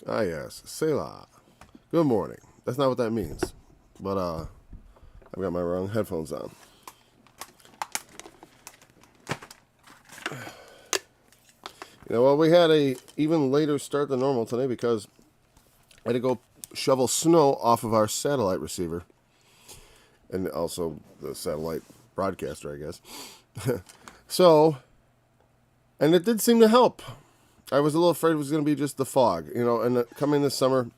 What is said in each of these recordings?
Ah, yes. Selah. Good morning. That's not what that means. But, I've got my wrong headphones on. You know, well, we had a even later start than normal today because I had to go shovel snow off of our satellite receiver. And also the satellite broadcaster, I guess. So, and it did seem to help. I was a little afraid it was going to be just the fog, you know, and coming this summer,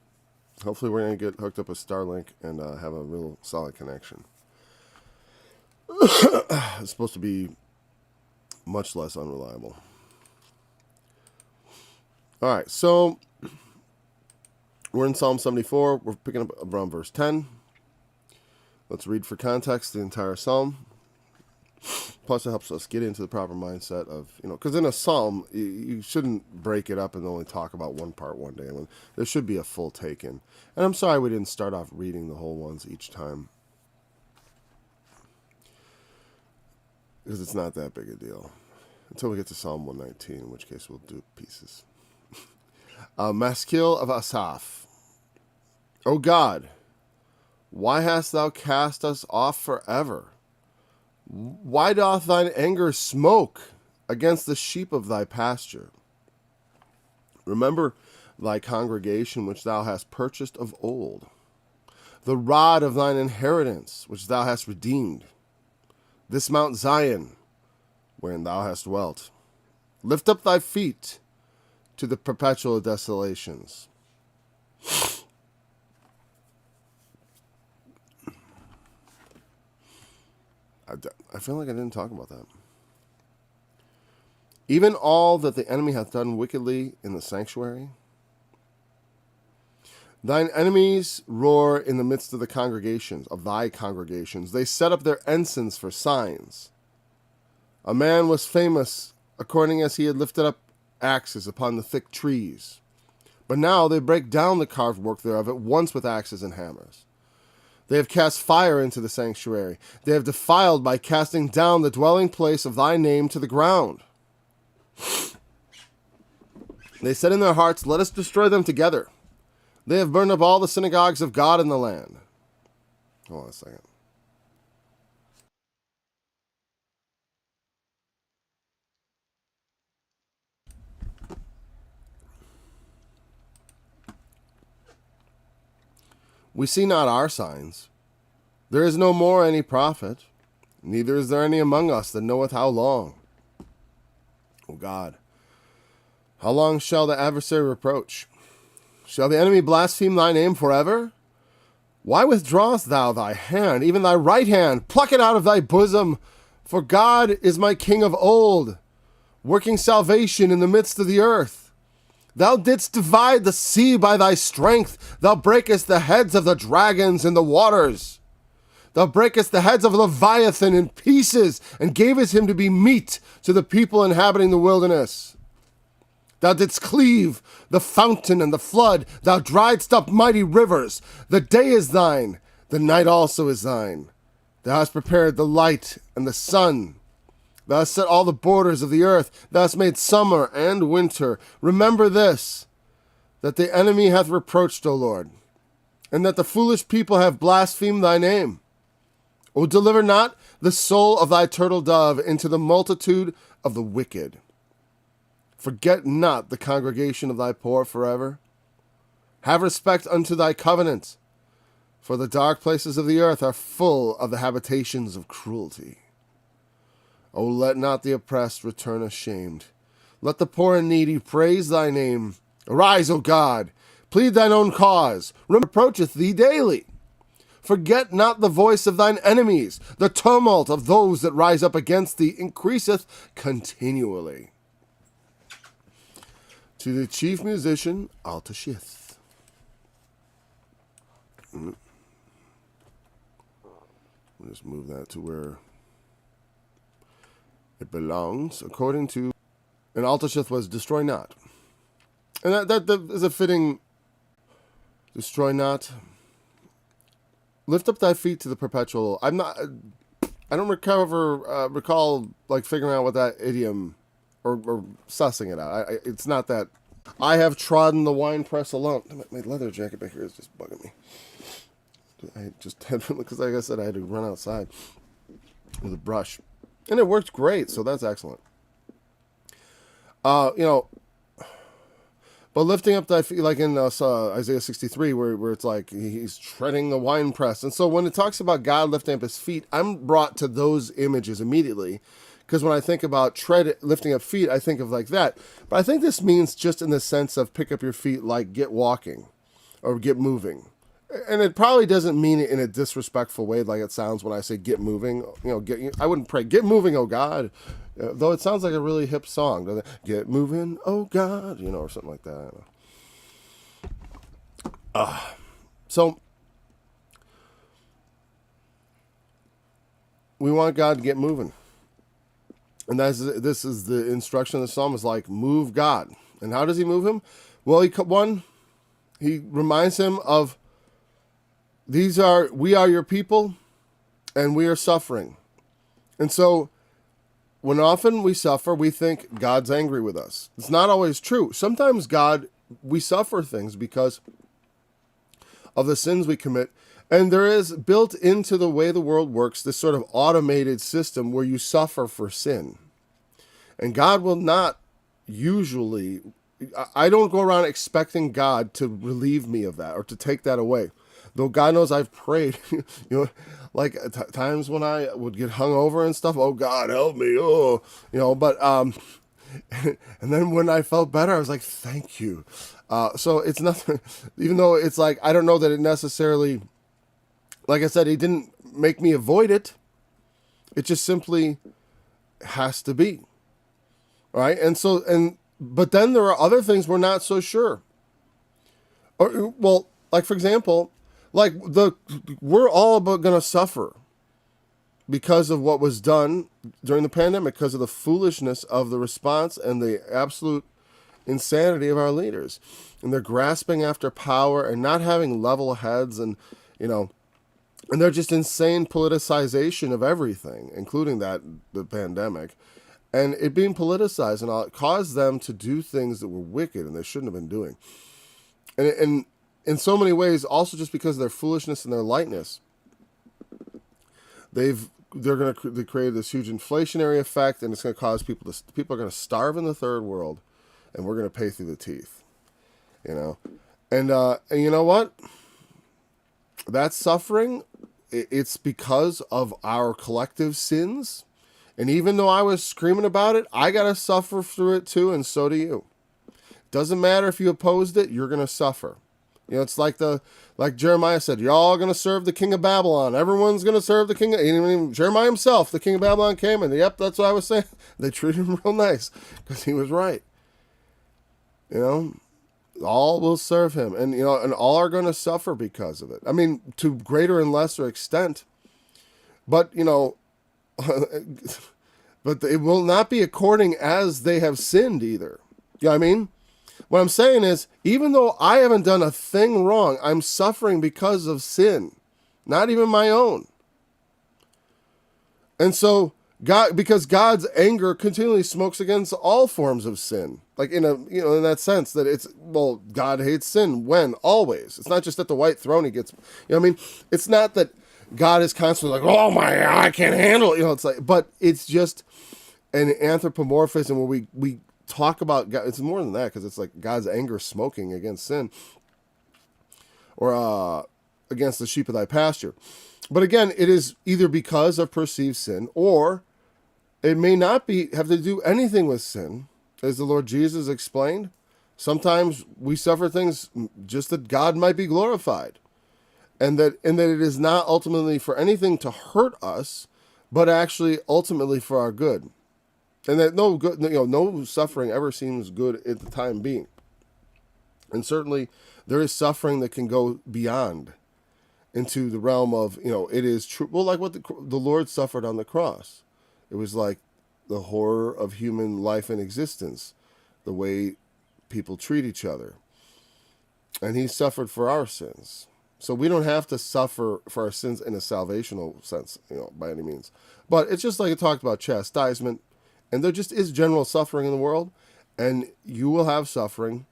hopefully we're going to get hooked up with Starlink and have a real solid connection. It's supposed to be much less unreliable. All right, so we're in Psalm 74. We're picking up around verse 10. Let's read for context the entire psalm. Plus, it helps us get into the proper mindset of, you know, because in a psalm, you shouldn't break it up and only talk about one part one day. There should be a full take in. And I'm sorry we didn't start off reading the whole ones each time, because it's not that big a deal. Until we get to Psalm 119, in which case we'll do pieces. Maskil of Asaph. O God, why hast thou cast us off forever? Why doth thine anger smoke against the sheep of thy pasture? Remember thy congregation which thou hast purchased of old, the rod of thine inheritance which thou hast redeemed, this Mount Zion wherein thou hast dwelt. Lift up thy feet to the perpetual desolations. I feel like I didn't talk about that. Even all that the enemy hath done wickedly in the sanctuary. Thine enemies roar in the midst of the congregations, of thy congregations. They set up their ensigns for signs. A man was famous according as he had lifted up axes upon the thick trees. But now they break down the carved work thereof at once with axes and hammers. They have cast fire into the sanctuary. They have defiled by casting down the dwelling place of thy name to the ground. They said in their hearts, let us destroy them together. They have burned up all the synagogues of God in the land. Hold on a second. We see not our signs. There is no more any prophet, neither is there any among us that knoweth how long. O God, how long shall the adversary reproach? Shall the enemy blaspheme thy name forever? Why withdrawest thou thy hand, even thy right hand? Pluck it out of thy bosom, for God is my King of old, working salvation in the midst of the earth. Thou didst divide the sea by thy strength. Thou breakest the heads of the dragons in the waters. Thou breakest the heads of Leviathan in pieces, and gavest him to be meat to the people inhabiting the wilderness. Thou didst cleave the fountain and the flood. Thou driedst up mighty rivers. The day is thine, the night also is thine. Thou hast prepared the light and the sun. Thou hast set all the borders of the earth. Thou hast made summer and winter. Remember this, that the enemy hath reproached, O Lord, and that the foolish people have blasphemed thy name. O deliver not the soul of thy turtle dove into the multitude of the wicked. Forget not the congregation of thy poor forever. Have respect unto thy covenant, for the dark places of the earth are full of the habitations of cruelty. O let not the oppressed return ashamed. Let the poor and needy praise thy name. Arise, O God, plead thine own cause. Reproacheth thee daily. Forget not the voice of thine enemies. The tumult of those that rise up against thee increaseth continually. To the chief musician, Altashith. We'll just move that to where it belongs, according to... And Altashith was destroy not. And that is a fitting... Destroy not. Lift up thy feet to the perpetual... I don't recall like figuring out what that idiom... Or sussing it out. It's not that I have trodden the winepress alone. My leather jacket back here is just bugging me. I just had, because like I said, I had to run outside with a brush. And it worked great, so that's excellent. You know, but lifting up thy feet, like in Isaiah 63, where it's like he's treading the winepress. And so when it talks about God lifting up his feet, I'm brought to those images immediately. Because when I think about lifting up feet, I think of like that. But I think this means just in the sense of pick up your feet, like get walking or get moving. And it probably doesn't mean it in a disrespectful way like it sounds when I say get moving. You know, I wouldn't pray, get moving, oh God. Though it sounds like a really hip song, doesn't it? Get moving, oh God, you know, or something like that. So we want God to get moving. And this is the instruction of the psalm is like, move God. And how does he move him? Well, he reminds him of we are your people and we are suffering. And so when often we suffer, we think God's angry with us. It's not always true. Sometimes we suffer things because of the sins we commit. And there is built into the way the world works this sort of automated system where you suffer for sin. And God will not usually, I don't go around expecting God to relieve me of that or to take that away. Though God knows I've prayed, you know, like times when I would get hungover and stuff, oh God, help me, oh, you know, but, and then when I felt better, I was like, thank you. So it's nothing, even though it's like, I don't know that it necessarily, like I said, he didn't make me avoid it. It just simply has to be. Right. But then there are other things we're not so sure. Or, well, like, for example, like we're all but going to suffer because of what was done during the pandemic, because of the foolishness of the response and the absolute insanity of our leaders. And they're grasping after power and not having level heads and, you know, and they're just insane politicization of everything, including the pandemic. And it being politicized and all, it caused them to do things that were wicked and they shouldn't have been doing. And in so many ways, also just because of their foolishness and their lightness, they created this huge inflationary effect, and it's going to cause people are going to starve in the third world, and we're going to pay through the teeth, you know. And you know what? That suffering, it's because of our collective sins. And even though I was screaming about it, I got to suffer through it too, and so do you. Doesn't matter if you opposed it, you're going to suffer. You know, it's like Jeremiah said, you're all going to serve the king of Babylon. Everyone's going to serve the king. Even Jeremiah himself, the king of Babylon came, and yep, that's what I was saying. They treated him real nice because he was right. You know, all will serve him, and you know, and all are going to suffer because of it. I mean, to greater and lesser extent, but you know, but it will not be according as they have sinned either. You know what I mean? What I'm saying is, even though I haven't done a thing wrong, I'm suffering because of sin, not even my own. And so because God's anger continually smokes against all forms of sin, like in that sense that God hates sin when? Always. It's not just at the white throne he gets, you know what I mean? It's not that God is constantly like, oh my, I can't handle it, you know, it's like, but it's just an anthropomorphism where we talk about God. It's more than that, because it's like God's anger smoking against sin, or against the sheep of thy pasture. But again, it is either because of perceived sin, or it may not have to do anything with sin, as the Lord Jesus explained. Sometimes we suffer things just that God might be glorified, and that it is not ultimately for anything to hurt us, but actually ultimately for our good. And that no suffering ever seems good at the time being. And certainly there is suffering that can go beyond into the realm of, you know, it is true. Well, like what the Lord suffered on the cross. It was like the horror of human life and existence, the way people treat each other. And he suffered for our sins. So we don't have to suffer for our sins in a salvational sense, you know, by any means. But it's just like I talked about chastisement. And there just is general suffering in the world, and you will have suffering.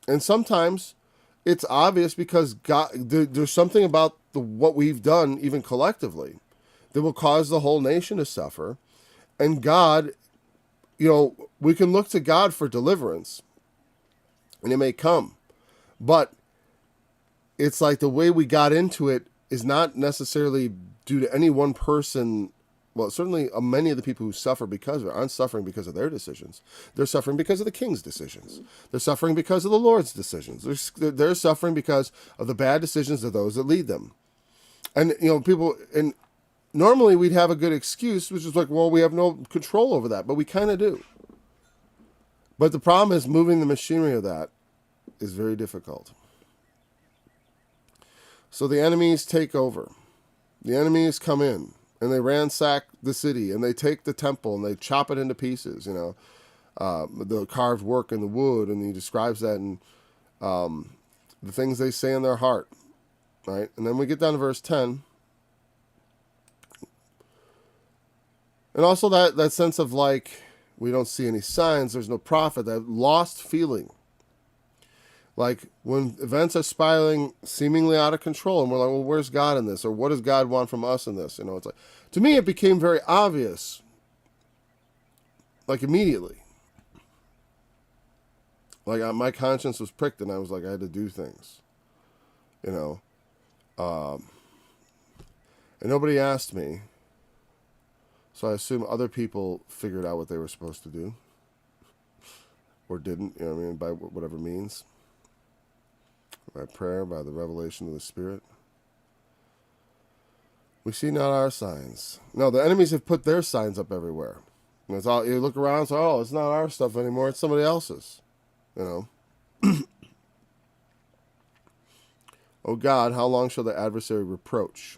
And sometimes it's obvious because God, there's something about what we've done, even collectively, that will cause the whole nation to suffer. And God, we can look to God for deliverance, and it may come. But it's like the way we got into it is not necessarily due to any one person. Well, certainly many of the people who suffer because of it aren't suffering because of their decisions. They're suffering because of the king's decisions. They're suffering because of the Lord's decisions. They're suffering because of the bad decisions of those that lead them. And, and normally we'd have a good excuse, which is like, well, we have no control over that, but we kind of do. But the problem is moving the machinery of that is very difficult. So the enemies take over. The enemies come in. And they ransack the city, and they take the temple, and they chop it into pieces, the carved work in the wood, and he describes that in the things they say in their heart, right? And then we get down to verse 10. And also that sense of like, we don't see any signs, there's no prophet, that lost feeling. Like when events are spiraling seemingly out of control, and we're like, well, where's God in this? Or what does God want from us in this? It's like, to me, it became very obvious, like immediately. Like my conscience was pricked, and I was like, I had to do things, and nobody asked me. So I assume other people figured out what they were supposed to do, or didn't, by whatever means. By prayer, by the revelation of the Spirit. We see not our signs. No, the enemies have put their signs up everywhere. And it's all, you look around and say, oh, it's not our stuff anymore, it's somebody else's. Oh God, how long shall the adversary reproach?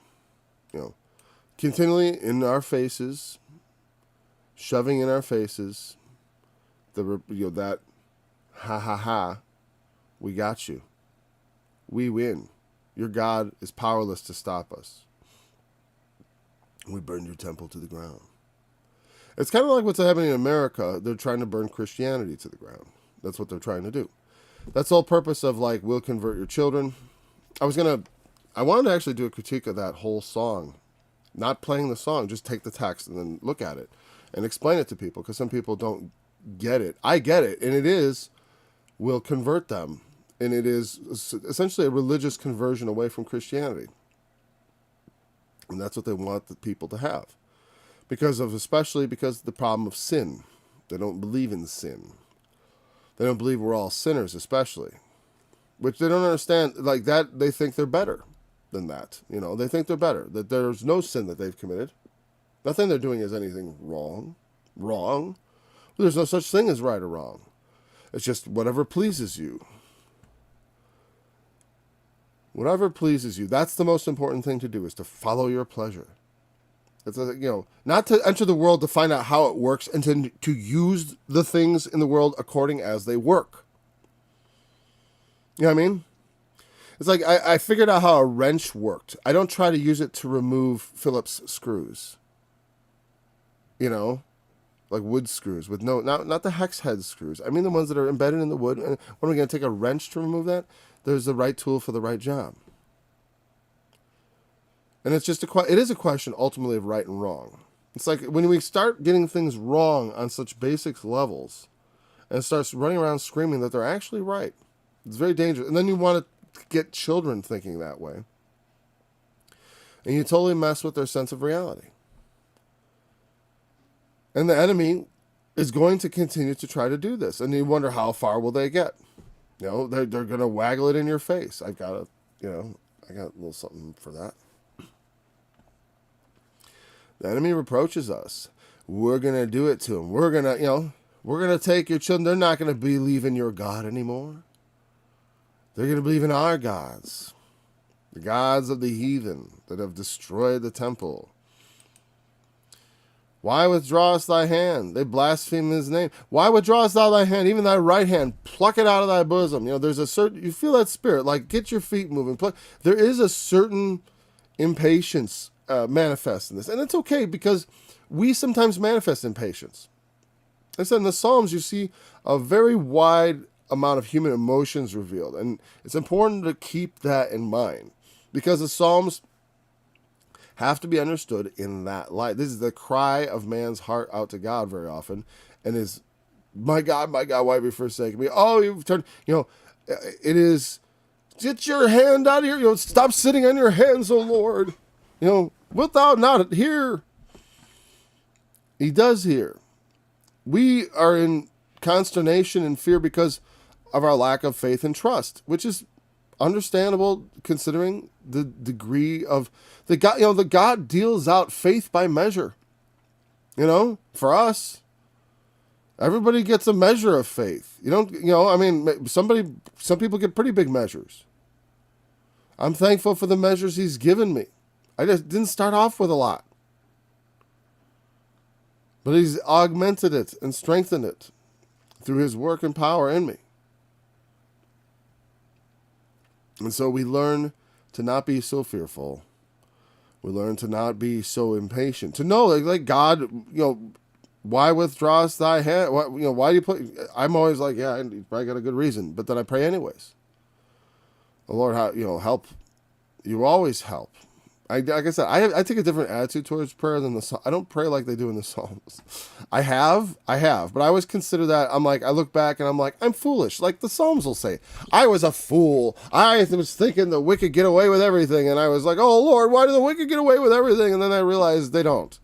Continually in our faces, shoving in our faces, that ha ha ha, we got you. We win. Your God is powerless to stop us. We burned your temple to the ground. It's kind of like what's happening in America. They're trying to burn Christianity to the ground. That's what they're trying to do. That's the whole purpose of like, we'll convert your children. I wanted to actually do a critique of that whole song. Not playing the song, just take the text and then look at it and explain it to people, because some people don't get it. I get it, and it is, we'll convert them. And it is essentially a religious conversion away from Christianity. And that's what they want the people to have. Especially because of the problem of sin. They don't believe in sin. They don't believe we're all sinners, especially. Which they don't understand. Like that, they think they're better than that. They think they're better. That there's no sin that they've committed. Nothing they're doing is anything wrong. Wrong. There's no such thing as right or wrong. It's just whatever pleases you. Whatever pleases you. That's the most important thing to do, is to follow your pleasure. It's not to enter the world to find out how it works, and to use the things in the world according as they work. You know what I mean? It's like I figured out how a wrench worked. I don't try to use it to remove Phillips screws. Like wood screws with not the hex head screws. I mean the ones that are embedded in the wood. And when are we going to take a wrench to remove that? There's the right tool for the right job. And it's just it is a question ultimately of right and wrong. It's like when we start getting things wrong on such basic levels, and it starts running around screaming that they're actually right, it's very dangerous. And then you want to get children thinking that way. And you totally mess with their sense of reality. And the enemy is going to continue to try to do this. And you wonder, how far will they get? They're going to waggle it in your face. I got a little something for that. The enemy reproaches us. We're going to do it to them. We're going to take your children. They're not going to believe in your God anymore. They're going to believe in our gods. The gods of the heathen that have destroyed the temple. Why withdrawest thy hand? They blaspheme his name. Why withdrawest thou thy hand? Even thy right hand, pluck it out of thy bosom. There's a certain, you feel that spirit, like get your feet moving. There is a certain impatience manifest in this. And it's okay, because we sometimes manifest impatience. I said in the Psalms, you see a very wide amount of human emotions revealed. And it's important to keep that in mind because the Psalms have to be understood in that light. This is the cry of man's heart out to God very often, and is, my God, why have you forsaken me? Oh, you've turned, it is, get your hand out of here. Stop sitting on your hands, O Lord. Wilt thou not hear? He does hear. We are in consternation and fear because of our lack of faith and trust, which is understandable considering the degree of the God. The God deals out faith by measure. For us, everybody gets a measure of faith. Some people get pretty big measures. I'm thankful for the measures he's given me. I just didn't start off with a lot, but he's augmented it and strengthened it through his work and power in me. And so we learn to not be so fearful. We learn to not be so impatient. To know, like God, why withdrawest thy hand? Why do you put? I'm always like, yeah, you probably got a good reason, but then I pray anyways. The Lord, help. You always help. Like I said, I take a different attitude towards prayer than I don't pray like they do in the Psalms. I have, but I always consider that, I look back and I'm like, I'm foolish. Like the Psalms will say, I was a fool. I was thinking the wicked get away with everything. And I was like, oh Lord, why do the wicked get away with everything? And then I realized they don't.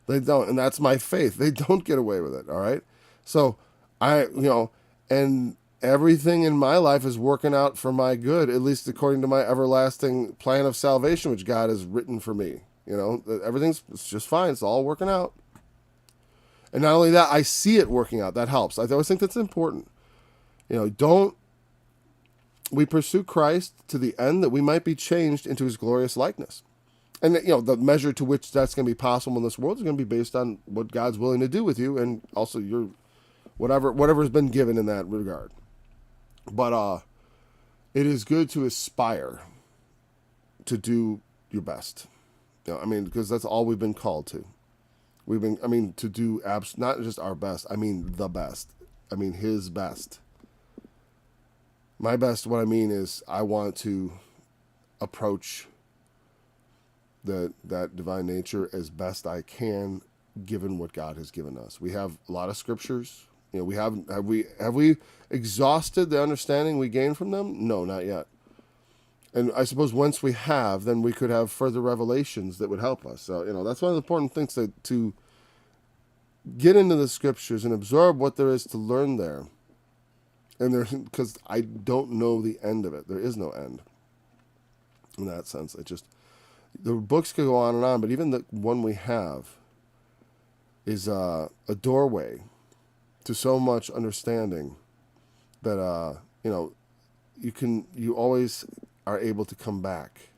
They don't. And that's my faith. They don't get away with it. All right. So and everything in my life is working out for my good, at least according to my everlasting plan of salvation, which God has written for me. It's just fine. It's all working out. And not only that, I see it working out. That helps. I always think that's important. We pursue Christ to the end that we might be changed into his glorious likeness. And, the measure to which that's going to be possible in this world is going to be based on what God's willing to do with you and also your whatever has been given in that regard. But it is good to aspire to do your best. Because that's all we've been called to. To do not just our best. The best. His best. My best, what I mean is I want to approach that divine nature as best I can, given what God has given us. We have a lot of scriptures. Have we exhausted the understanding we gained from them? No, not yet. And I suppose once we have, then we could have further revelations that would help us. So, that's one of the important things to get into the scriptures and absorb what there is to learn there. And because I don't know the end of it. There is no end. In that sense, the books could go on and on, but even the one we have is a doorway to so much understanding that you always are able to come back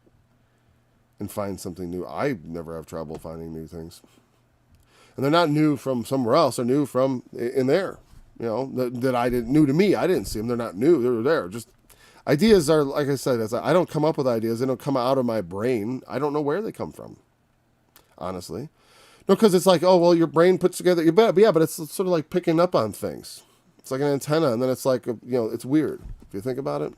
and find something new. I never have trouble finding new things, and they're not new from somewhere else. They're new from in there. That I didn't new to me. I didn't see them. They're not new. They're there. Just ideas are, like I said, I don't come up with ideas. They don't come out of my brain. I don't know where they come from, honestly. No, because it's like, oh, well, your brain puts together your bed. Yeah, but it's sort of like picking up on things. It's like an antenna, and then it's like, it's weird if you think about it.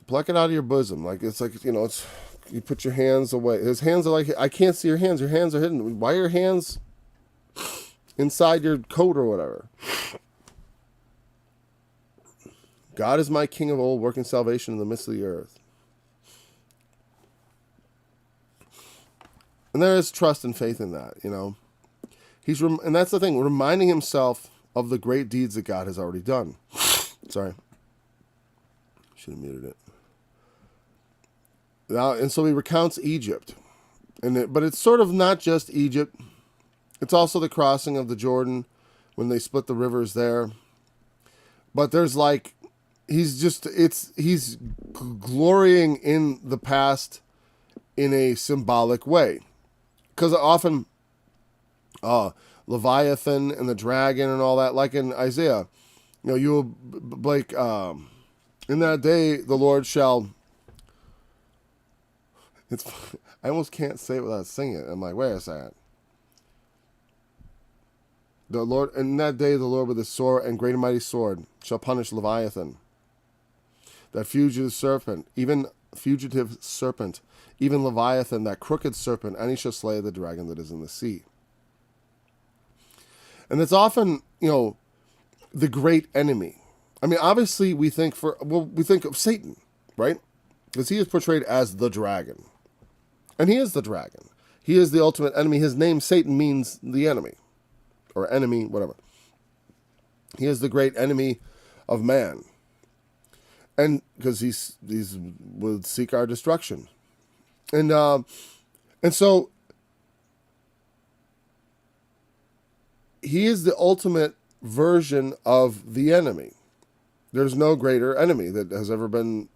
Pluck it out of your bosom. It's you put your hands away. His hands are like, I can't see your hands. Your hands are hidden. Why are your hands inside your coat or whatever? God is my King of old, working salvation in the midst of the earth. And there is trust and faith in that, and that's the thing, reminding himself of the great deeds that God has already done. Sorry. Should have muted it. Now, and so he recounts Egypt. But it's sort of not just Egypt. It's also the crossing of the Jordan when they split the rivers there. But there's he's glorying in the past in a symbolic way. Because often, Leviathan and the dragon and all that, like in Isaiah, you will, in that day the Lord shall. I almost can't say it without singing it. I'm like, wait a second. The Lord, in that day, the Lord with a sore and great and mighty sword shall punish Leviathan, that fugitive serpent, even Leviathan, that crooked serpent, and he shall slay the dragon that is in the sea. And it's often, the great enemy. I mean, obviously, we think of Satan, right? Because he is portrayed as the dragon, and he is the dragon. He is the ultimate enemy. His name, Satan, means the enemy, or enemy, whatever. He is the great enemy of man, and because he's would seek our destruction, and so he is the ultimate version of the enemy. There's no greater enemy that has ever been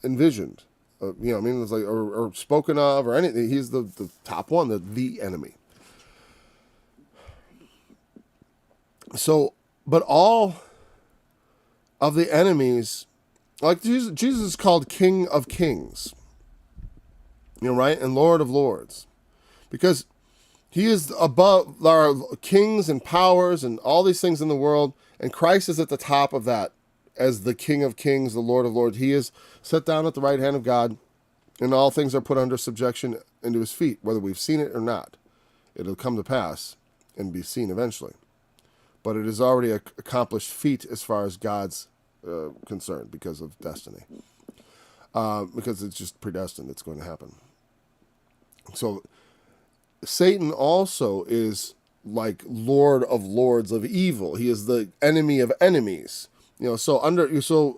envisioned, it's like or spoken of or anything. He's the top one, the enemy. So, but all of the enemies, like Jesus is called King of Kings, right, and Lord of Lords, because he is above our kings and powers and all these things in the world, and Christ is at the top of that as the King of Kings, the Lord of Lords. He is set down at the right hand of God, and all things are put under subjection into his feet, whether we've seen it or not. It'll come to pass and be seen eventually. But it is already an accomplished feat as far as God's concerned because of destiny. Because it's just predestined. It's going to happen. So Satan also is like Lord of Lords of evil. He is the enemy of enemies. So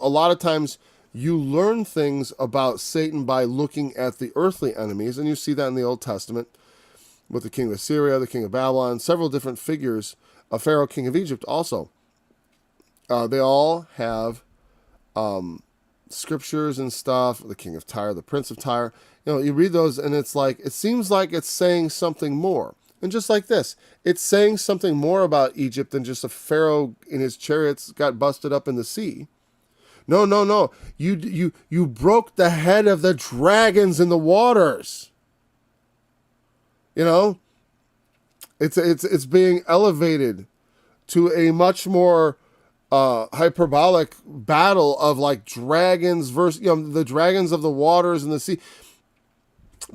a lot of times you learn things about Satan by looking at the earthly enemies, and you see that in the Old Testament with the king of Assyria, the king of Babylon, several different figures, a Pharaoh, king of Egypt also. They all have scriptures and stuff, the king of Tyre, the prince of Tyre. You read those and it's like, it seems like it's saying something more. And just like this, it's saying something more about Egypt than just a Pharaoh in his chariots got busted up in the sea. No. You broke the head of the dragons in the waters. It's being elevated to a much more hyperbolic battle of like dragons versus the dragons of the waters and the sea,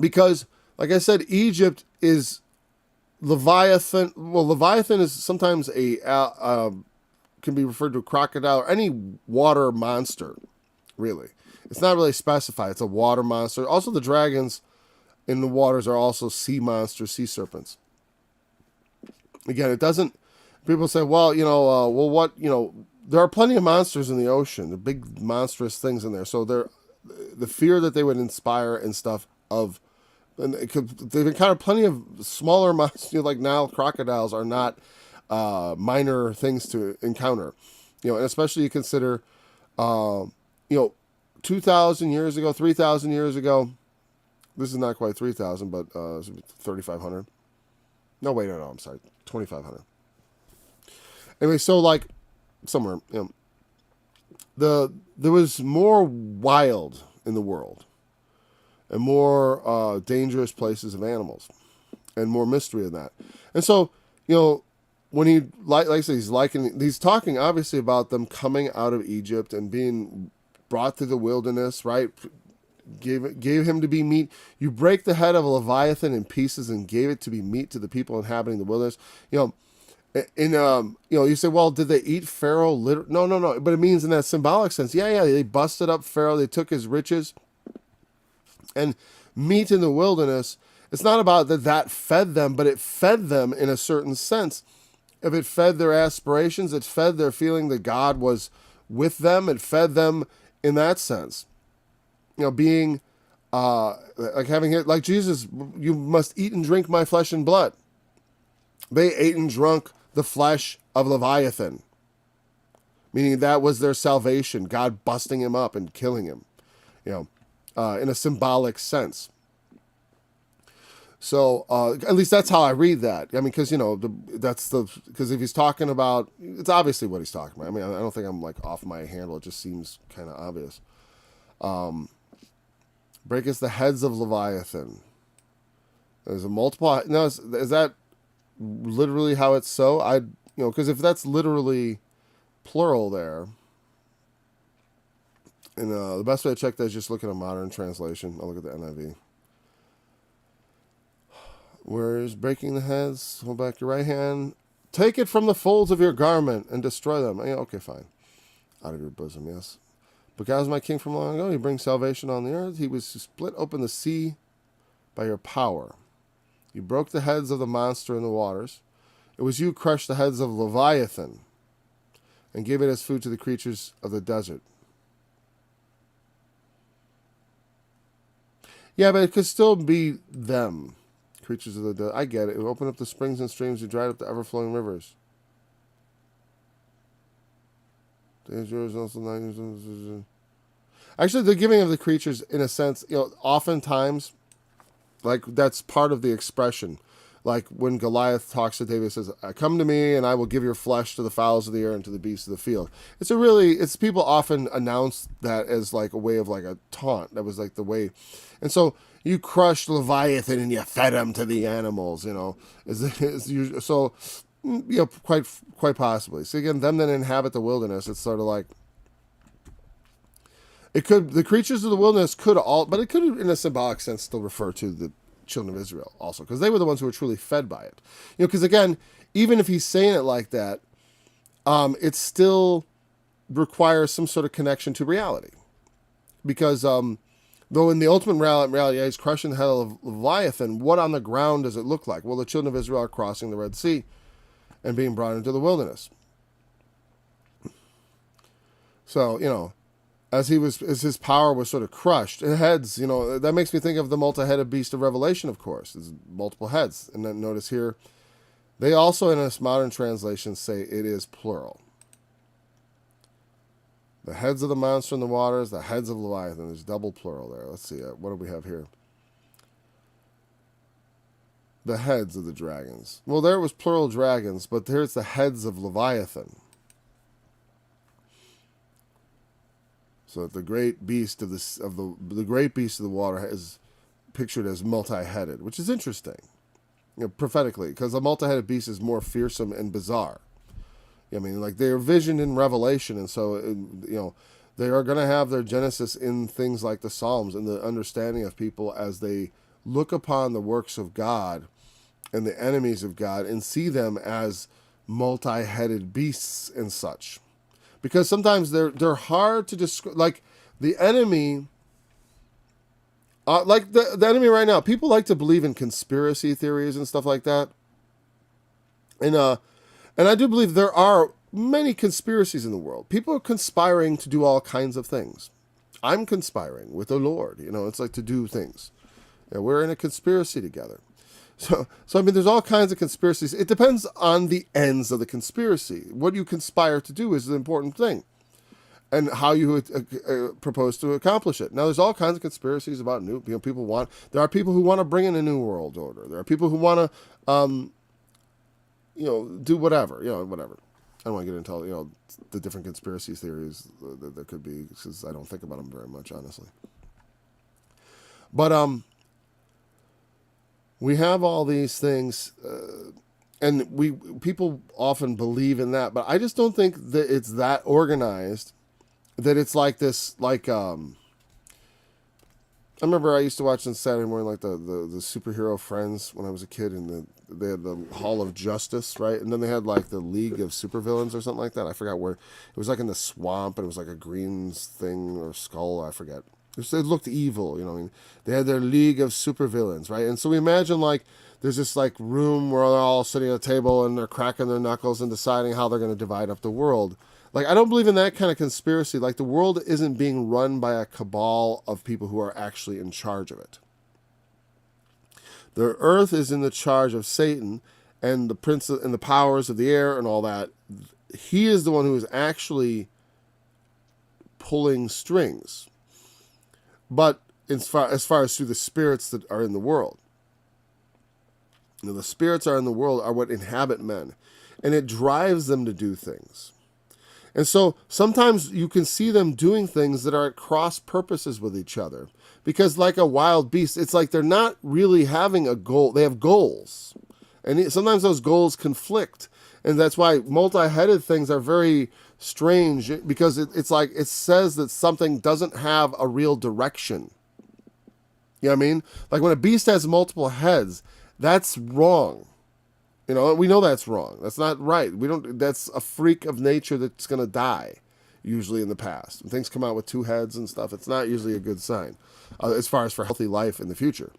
because like I said, Egypt is Leviathan. Well, Leviathan is sometimes can be referred to a crocodile or any water monster. Really, it's not really specified. It's a water monster. Also, the dragons in the waters are also sea monsters, sea serpents. Again, it doesn't. People say, well, there are plenty of monsters in the ocean, the big monstrous things in there. So the fear that they would inspire and stuff of, and they've encountered plenty of smaller monsters, like now crocodiles are not minor things to encounter, and especially you consider, 2,000 years ago, 3,000 years ago. This is not quite 3,000, but 3,500. No, wait, no, I'm sorry, 2,500. Anyway, so like somewhere, there was more wild in the world, and more dangerous places of animals, and more mystery in that. And so, when he like I said, he's talking obviously about them coming out of Egypt and being brought through the wilderness, right? Gave him to be meat. You break the head of a Leviathan in pieces and gave it to be meat to the people inhabiting the wilderness. You say, well, did they eat Pharaoh? No. But it means in that symbolic sense. Yeah. They busted up Pharaoh. They took his riches. And meat in the wilderness, it's not about that fed them, but it fed them in a certain sense. If it fed their aspirations, it fed their feeling that God was with them. It fed them in that sense. Being like having it, like Jesus, you must eat and drink my flesh and blood. They ate and drunk the flesh of Leviathan, meaning that was their salvation, God busting him up and killing him, in a symbolic sense. So at least that's how I read that. I mean, because because if he's talking about, it's obviously what he's talking about. I mean, I don't think I'm like off my handle. It just seems kind of obvious. Breaketh the heads of Leviathan. There's a multiple. No, is that literally how it's so? because if that's literally plural there, and the best way to check that is just look at a modern translation. I'll look at the NIV. Where's breaking the heads? Hold back your right hand. Take it from the folds of your garment and destroy them. Okay, fine. Out of your bosom, yes. But God is my king from long ago. He brings salvation on the earth. He was to split open the sea by your power. You broke the heads of the monster in the waters. It was you who crushed the heads of Leviathan and gave it as food to the creatures of the desert. Yeah, but it could still be them. Creatures of the desert. I get it. It opened up the springs and streams. You dried up the ever-flowing rivers. Actually, the giving of the creatures, in a sense, oftentimes, like, that's part of the expression. Like when Goliath talks to David, says, "Come to me, and I will give your flesh to the fowls of the air and to the beasts of the field." It's people often announce that as like a way of like a taunt. That was like the way, and so you crushed Leviathan and you fed him to the animals. Quite possibly. So again, them that inhabit the wilderness, it's sort of like the creatures of the wilderness could all, but it could, in a symbolic sense, still refer to the children of Israel also, because they were the ones who were truly fed by it. Because again, even if he's saying it like that, it still requires some sort of connection to reality. Because though in the ultimate reality, he's crushing the head of Leviathan, what on the ground does it look like? Well, the children of Israel are crossing the Red Sea and being brought into the wilderness. So, as his power was sort of crushed, heads, that makes me think of the multi-headed beast of Revelation, of course. There's multiple heads. And then notice here, they also, in this modern translation, say it is plural. The heads of the monster in the waters, the heads of Leviathan. There's double plural there. Let's see, what do we have here? The heads of the dragons. Well, there was plural dragons, but here's the heads of Leviathan. So the great beast of the great beast of the water is pictured as multi-headed, which is interesting, prophetically, because a multi-headed beast is more fearsome and bizarre. Like they are visioned in Revelation, and so they are going to have their genesis in things like the Psalms and the understanding of people as they look upon the works of God and the enemies of God and see them as multi-headed beasts and such. Because sometimes they're hard to describe. Like the enemy, the enemy right now, people like to believe in conspiracy theories and stuff like that. And I do believe there are many conspiracies in the world. People are conspiring to do all kinds of things. I'm conspiring with the Lord. It's like to do things. We're in a conspiracy together. So there's all kinds of conspiracies. It depends on the ends of the conspiracy. What you conspire to do is the important thing, and how you propose to accomplish it. Now, there's all kinds of conspiracies about there are people who want to bring in a new world order. There are people who want to, do whatever. Whatever. I don't want to get into the different conspiracy theories that there could be, because I don't think about them very much, honestly. But we have all these things, and people often believe in that, but I just don't think that it's that organized, that it's like this, like, I remember I used to watch on Saturday morning, like the superhero Friends when I was a kid, and they had the Hall of Justice, right? And then they had like the League of Supervillains or something like that. I forgot where. It was like in the swamp, and it was like a green thing or skull, I forget. They looked evil, They had their League of Supervillains, right? And so we imagine like there's this like room where they're all sitting at a table and they're cracking their knuckles and deciding how they're going to divide up the world. Like, I don't believe in that kind of conspiracy. Like, the world isn't being run by a cabal of people who are actually in charge of it. The earth is in the charge of Satan and the prince and the powers of the air and all that. He is the one who is actually pulling strings. But as far as through the spirits that are in the world. The spirits are in the world are what inhabit men. And it drives them to do things. And so sometimes you can see them doing things that are at cross purposes with each other. Because like a wild beast, it's like they're not really having a goal. They have goals. And sometimes those goals conflict. And that's why multi-headed things are very strange, because it's like it says that something doesn't have a real direction. You know what I mean? Like when a beast has multiple heads, that's wrong. You know, we know that's wrong. That's not right. That's a freak of nature that's going to die, usually in the past. When things come out with two heads and stuff, it's not usually a good sign as far as for healthy life in the future.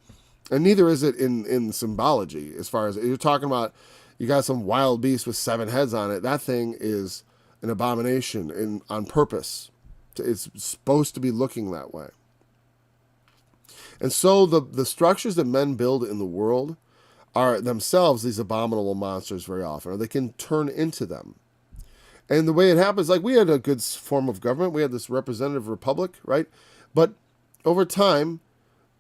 And neither is it in symbology, as far as you're talking about. You got some wild beast with 7 heads on it. That thing is an abomination on purpose. It's supposed to be looking that way. And so the structures that men build in the world are themselves these abominable monsters very often, or they can turn into them. And the way it happens, like we had a good form of government. We had this representative republic, right? But over time,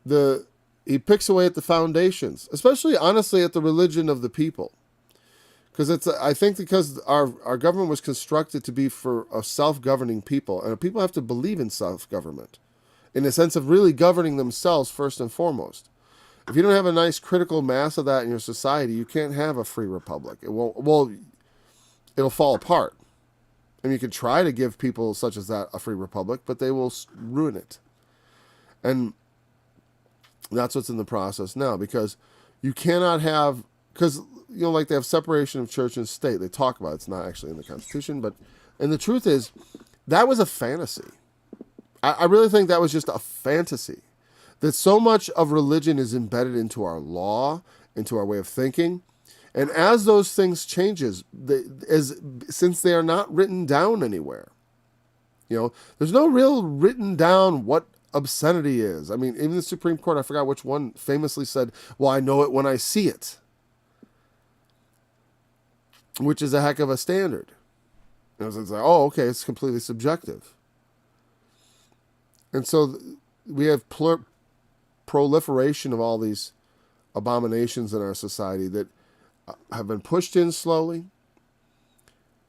he picks away at the foundations, especially, honestly, at the religion of the people. Because I think because our government was constructed to be for a self-governing people, and people have to believe in self-government, in the sense of really governing themselves first and foremost. If you don't have a nice critical mass of that in your society, you can't have a free republic. It'll fall apart. And you can try to give people such as that a free republic, but they will ruin it. And that's what's in the process now, because you cannot have, because, you know, like they have separation of church and state. They talk about it. It's not actually in the Constitution, and the truth is, that was a fantasy. I really think that was just a fantasy. That so much of religion is embedded into our law, into our way of thinking. And as those things changes, since they are not written down anywhere, you know, there's no real written down what obscenity is. I mean, even the Supreme Court, I forgot which one, famously said, well, I know it when I see it. Which is a heck of a standard. And it's like, oh, okay, it's completely subjective. And so we have proliferation of all these abominations in our society that have been pushed in slowly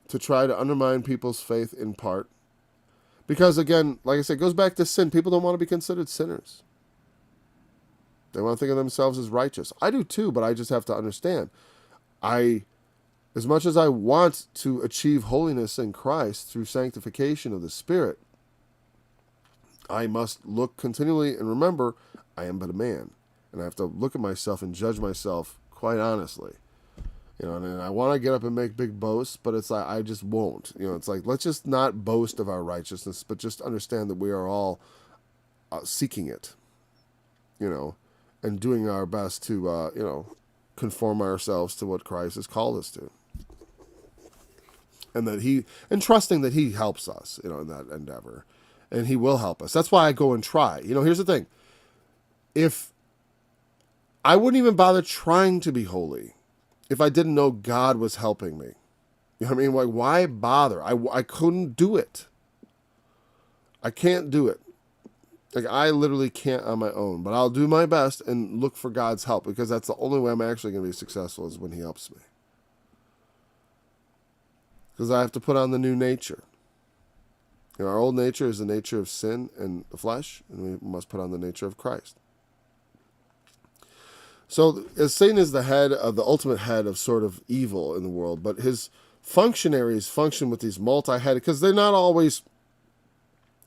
to try to undermine people's faith in part. Because, again, like I said, it goes back to sin. People don't want to be considered sinners. They want to think of themselves as righteous. I do too, but I just have to understand. As much as I want to achieve holiness in Christ through sanctification of the Spirit, I must look continually and remember I am but a man. And I have to look at myself and judge myself quite honestly. You know, and I want to get up and make big boasts, but it's like I just won't. You know, it's like, let's just not boast of our righteousness, but just understand that we are all seeking it, you know, and doing our best to, you know, conform ourselves to what Christ has called us to. And trusting that he helps us, you know, in that endeavor. And he will help us. That's why I go and try. You know, here's the thing. If I wouldn't even bother trying to be holy if I didn't know God was helping me. You know what I mean? Like, why bother? I couldn't do it. I can't do it. Like, I literally can't on my own. But I'll do my best and look for God's help, because that's the only way I'm actually going to be successful, is when he helps me. Because I have to put on the new nature. You know, our old nature is the nature of sin and the flesh, and we must put on the nature of Christ. So, as Satan is the ultimate head of sort of evil in the world, but his functionaries function with these multi-headed, because they're not always,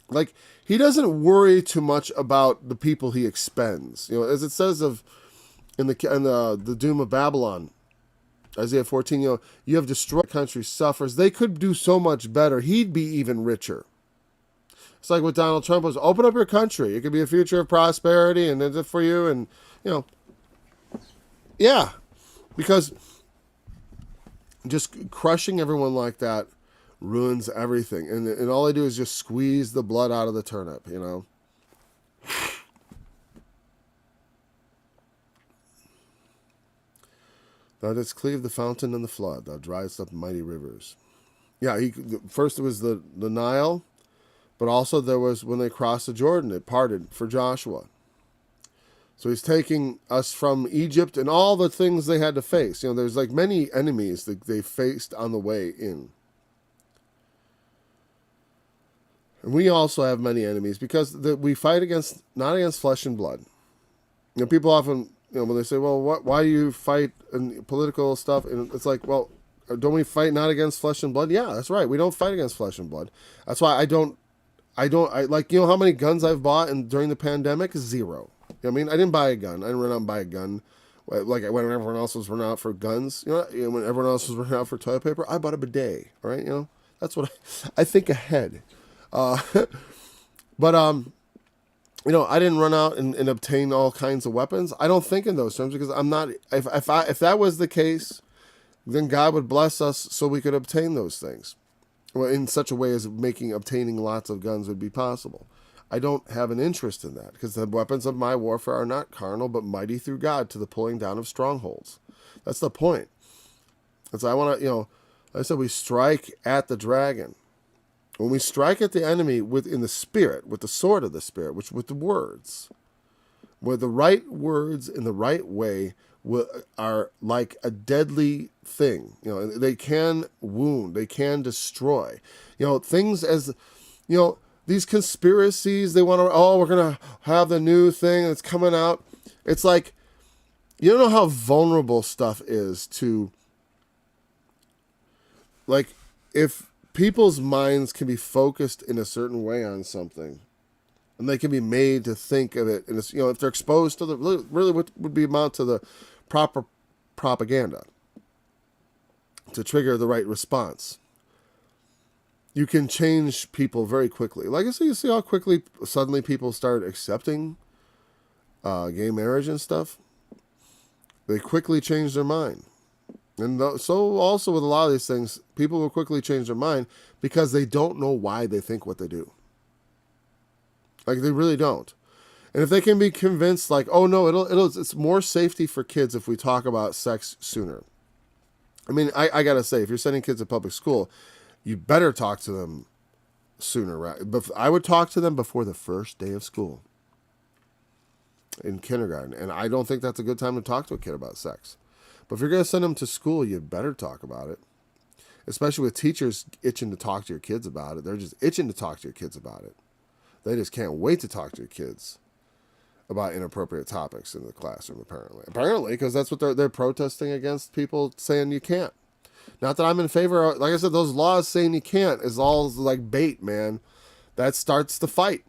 like, he doesn't worry too much about the people he expends. You know, as it says in the doom of Babylon, Isaiah 14, you know, you have destroyed the country, suffers. They could do so much better. He'd be even richer. It's like what Donald Trump was, open up your country. It could be a future of prosperity, and it's for you, and, you know, yeah, because just crushing everyone like that ruins everything. And all they do is just squeeze the blood out of the turnip, you know. Thou didst cleave the fountain and the flood. Thou driest up mighty rivers. Yeah, first it was the Nile, but also there was, when they crossed the Jordan, it parted for Joshua. So he's taking us from Egypt and all the things they had to face. You know, there's like many enemies that they faced on the way in. And we also have many enemies, because we fight not against flesh and blood. You know, people often, you know, when they say, well, why do you fight in political stuff? And it's like, well, don't we fight not against flesh and blood? Yeah, that's right. We don't fight against flesh and blood. That's why I like, you know how many guns I've bought during the pandemic? Zero. You know what I mean? I didn't buy a gun. I didn't run out and buy a gun. Like when everyone else was running out for guns, you know, when everyone else was running out for toilet paper, I bought a bidet. All right, you know, that's what I think ahead. But you know, I didn't run out and obtain all kinds of weapons. I don't think in those terms because I'm not. If that was the case, then God would bless us so we could obtain those things, well, in such a way as obtaining lots of guns would be possible. I don't have an interest in that because the weapons of my warfare are not carnal, but mighty through God to the pulling down of strongholds. That's the point. That's I want to, you know, like I said, we strike at the dragon. When we strike at the enemy in the spirit, with the sword of the spirit, which with the words, where the right words in the right way are like a deadly thing. You know, they can wound, they can destroy. You know, things as, you know, these conspiracies, they want to, we're going to have the new thing that's coming out. It's like, you don't know how vulnerable stuff is to, like, if people's minds can be focused in a certain way on something, and they can be made to think of it, and it's, you know, if they're exposed to really what would be amount to the proper propaganda to trigger the right response, you can change people very quickly. Like I say, you see how quickly suddenly people start accepting gay marriage and stuff. They quickly change their mind. And so also with a lot of these things, people will quickly change their mind because they don't know why they think what they do. Like, they really don't. And if they can be convinced, like, oh no, it's more safety for kids if we talk about sex sooner. I mean, I gotta say, if you're sending kids to public school, you better talk to them sooner, right? But I would talk to them before the first day of school in kindergarten. And I don't think that's a good time to talk to a kid about sex. But if you're going to send them to school, you better talk about it. Especially with teachers itching to talk to your kids about it. They're just itching to talk to your kids about it. They just can't wait to talk to your kids about inappropriate topics in the classroom, apparently. Apparently, because that's what they're protesting against, people saying you can't. Not that I'm in favor of, like I said, those laws saying you can't is all like bait, man. That starts the fight.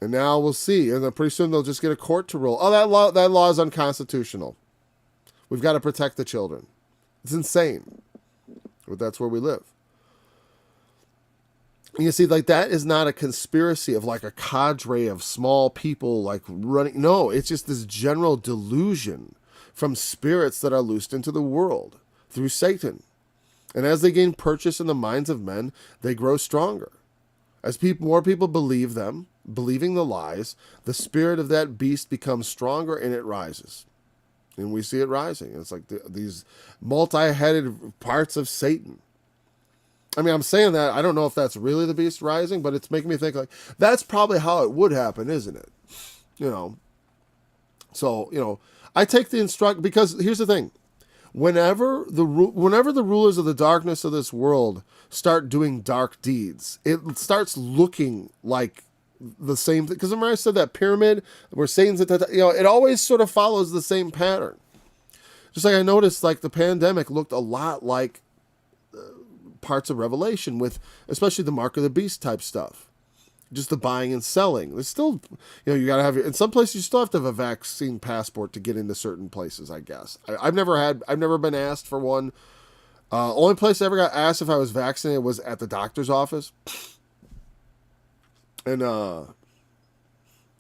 And now we'll see. And then pretty soon they'll just get a court to rule. Oh, that law is unconstitutional. We've got to protect the children. It's insane. But that's where we live. And you see, like, that is not a conspiracy of like a cadre of small people like running. No, it's just this general delusion from spirits that are loosed into the world through Satan. And as they gain purchase in the minds of men, they grow stronger. As more people believe them, believing the lies, the spirit of that beast becomes stronger and it rises. And we see it rising. It's like these multi-headed parts of Satan. I mean, I'm saying that. I don't know if that's really the beast rising, but it's making me think like, that's probably how it would happen, isn't it? You know. So, you know, I take the because here's the thing. Whenever the rulers of the darkness of this world start doing dark deeds, it starts looking like the same thing. Because remember I said that pyramid where Satan's at the, you know, it always sort of follows the same pattern. Just like I noticed, like the pandemic looked a lot like parts of Revelation, with especially the mark of the beast type stuff. Just the buying and selling. There's still, you know, you got to have, in some places you still have to have a vaccine passport to get into certain places, I guess. I've never been asked for one. Only place I ever got asked if I was vaccinated was at the doctor's office. And, you know,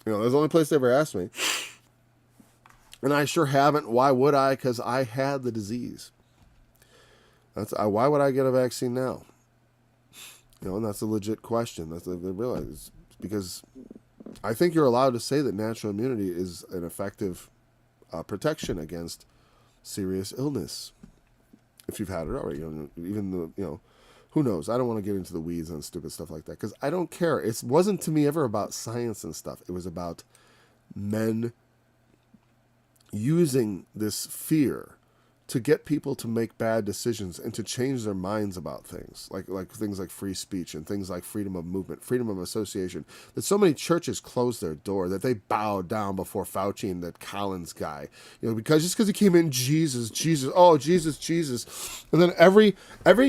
that's the only place they ever asked me. And I sure haven't. Why would I? Because I had the disease. Why would I get a vaccine now? You know, and that's a legit question. They realize, because I think you're allowed to say that natural immunity is an effective protection against serious illness if you've had it already. You know, even the, you know, who knows? I don't want to get into the weeds on stupid stuff like that because I don't care. It wasn't to me ever about science and stuff. It was about men using this fear to get people to make bad decisions and to change their minds about things, like things like free speech and things like freedom of movement, freedom of association, that so many churches closed their door, that they bowed down before Fauci and that Collins guy, because he came in, Jesus, oh, Jesus. And then every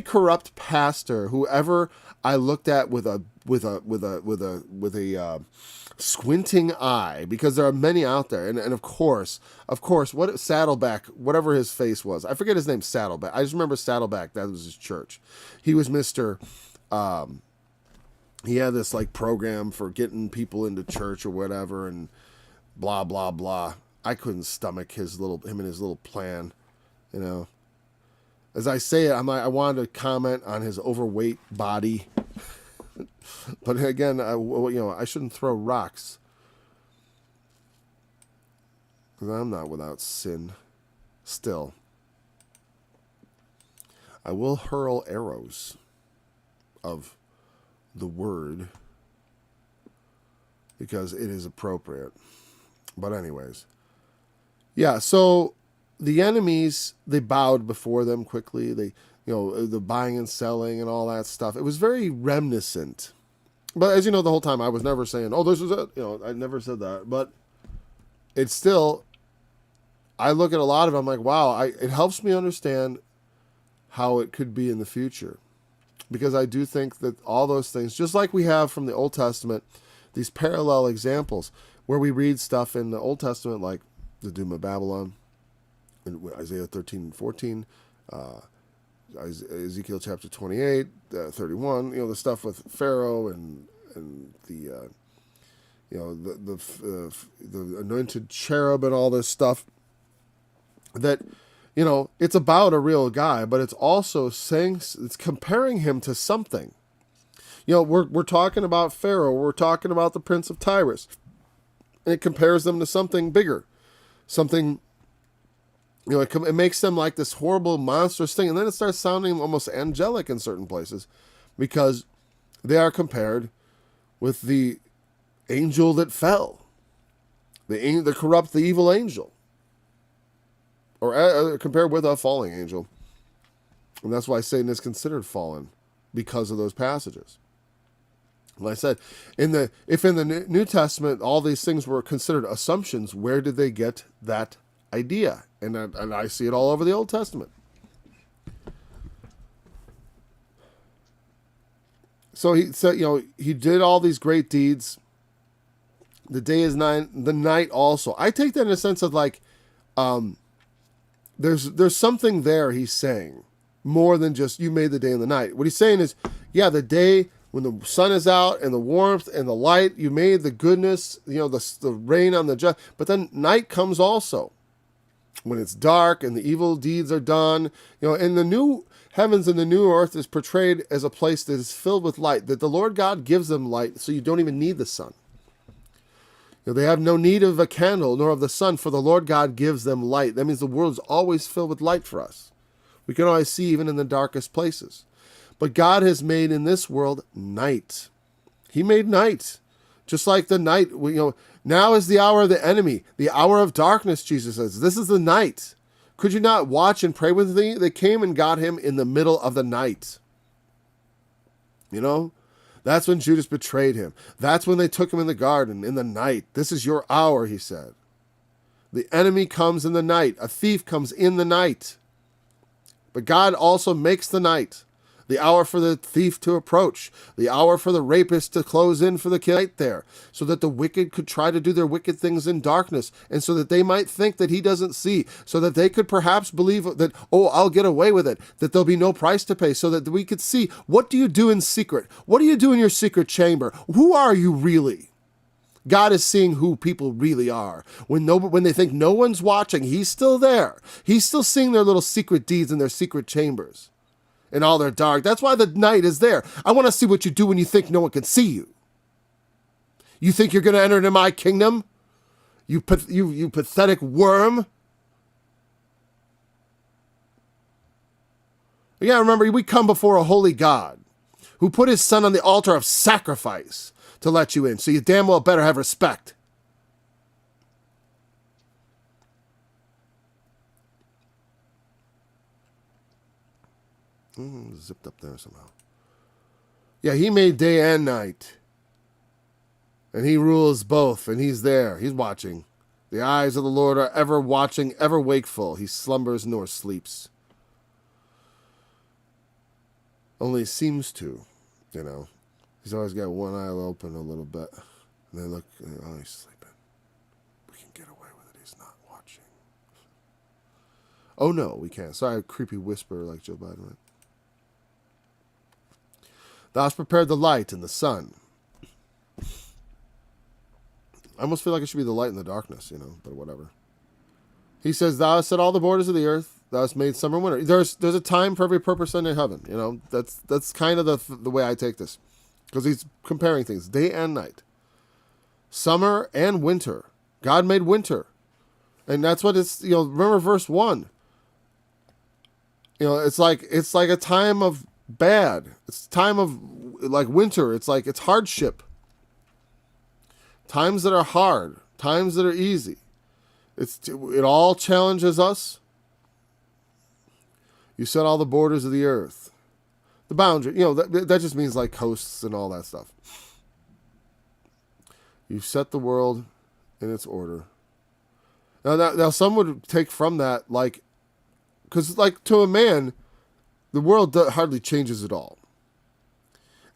corrupt pastor, whoever I looked at with a squinting eye, because there are many out there, and of course, what Saddleback, whatever his face was, I forget his name, Saddleback. I just remember Saddleback. That was his church. He was Mr. He had this like program for getting people into church or whatever, and blah blah blah. I couldn't stomach him and his little plan, As I say it, I wanted to comment on his overweight body. But again, I shouldn't throw rocks, because I'm not without sin. Still, I will hurl arrows of the word, because it is appropriate. But anyways, yeah, so the enemies, they bowed before them quickly. They, the buying and selling and all that stuff. It was very reminiscent. But as you know, the whole time I was never saying, oh, this is it. I never said that. But it's still, I look at a lot of them, I'm like, wow, it helps me understand how it could be in the future. Because I do think that all those things, just like we have from the Old Testament, these parallel examples where we read stuff in the Old Testament, like the doom of Babylon, in Isaiah 13 and 14, Ezekiel chapter 28, 31, the stuff with Pharaoh and the the anointed cherub and all this stuff, that it's about a real guy, but it's also saying, it's comparing him to something. We're talking about Pharaoh, we're talking about the Prince of Tyrus, and it compares them to something bigger, something. It makes them like this horrible, monstrous thing. And then it starts sounding almost angelic in certain places, because they are compared with the angel that fell, the corrupt, the evil angel, or compared with a falling angel. And that's why Satan is considered fallen, because of those passages. Like I said, if in the New Testament all these things were considered assumptions, where did they get that idea? And I see it all over the Old Testament. So he said, he did all these great deeds. The day is nine, the night also. I take that in a sense of like, there's something there he's saying, more than just you made the day and the night. What he's saying is, yeah, the day when the sun is out and the warmth and the light, you made the goodness, the rain on the just, but then night comes also, when it's dark and the evil deeds are done. And the new heavens and the new earth is portrayed as a place that is filled with light, that the Lord God gives them light, so you don't even need the sun. They have no need of a candle nor of the sun, for the Lord God gives them light. That means the world is always filled with light for us. We can always see even in the darkest places. But God has made in this world night. He made night. Just like the night, now is the hour of the enemy, the hour of darkness, Jesus says. This is the night. Could you not watch and pray with me? They came and got him in the middle of the night. That's when Judas betrayed him. That's when they took him in the garden in the night. This is your hour, he said. The enemy comes in the night. A thief comes in the night. But God also makes the night. The hour for the thief to approach, the hour for the rapist to close in for the night there, so that the wicked could try to do their wicked things in darkness, and so that they might think that he doesn't see, so that they could perhaps believe that, oh, I'll get away with it, that there'll be no price to pay, so that we could see, what do you do in secret? What do you do in your secret chamber? Who are you really? God is seeing who people really are. When they think no one's watching, he's still there. He's still seeing their little secret deeds in their secret chambers. And all their dark. That's why the night is there. I want to see what you do when you think no one can see you. You think you're going to enter into my kingdom? You pathetic worm. Yeah, remember, we come before a holy God who put his son on the altar of sacrifice to let you in. So you damn well better have respect. Zipped up there somehow. Yeah, he made day and night. And he rules both, and he's there. He's watching. The eyes of the Lord are ever watching, ever wakeful. He slumbers nor sleeps. Only seems to, you know. He's always got one eye open a little bit. And they look, oh, he's sleeping. We can get away with it. He's not watching. Oh, no, we can't. Sorry, a creepy whisper like Joe Biden went. Thou hast prepared the light and the sun. I almost feel like it should be the light and the darkness, you know, but whatever. He says, thou hast set all the borders of the earth. Thou hast made summer and winter. There's a time for every purpose under heaven, you know. That's kind of the way I take this. Because he's comparing things, day and night. Summer and winter. God made winter. And that's what it's, you know, remember verse 1. You know, it's like a time of bad. It's time of like winter. It's like it's hardship. Times that are hard, times that are easy. It all challenges us. You set all the borders of the earth. The boundary, you know, that just means like coasts and all that stuff. You set the world in its order. Now some would take from that, like, because like to a man, the world hardly changes at all.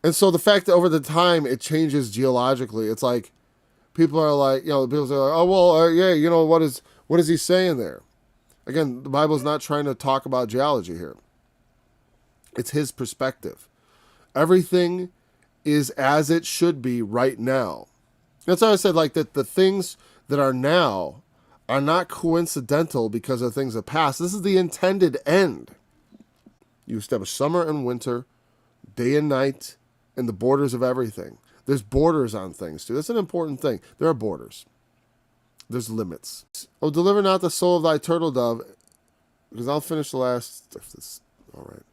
And so the fact that over the time it changes geologically, it's like, people are like, you know, people say, like, oh, well, yeah, you know, what is he saying there? Again, the Bible's not trying to talk about geology here. It's his perspective. Everything is as it should be right now. That's why I said, like, that the things that are now are not coincidental because of things that past. This is the intended end. You establish summer and winter, day and night, and the borders of everything. There's borders on things, too. That's an important thing. There are borders. There's limits. Oh, deliver not the soul of thy turtle dove, because I'll finish the last. All right.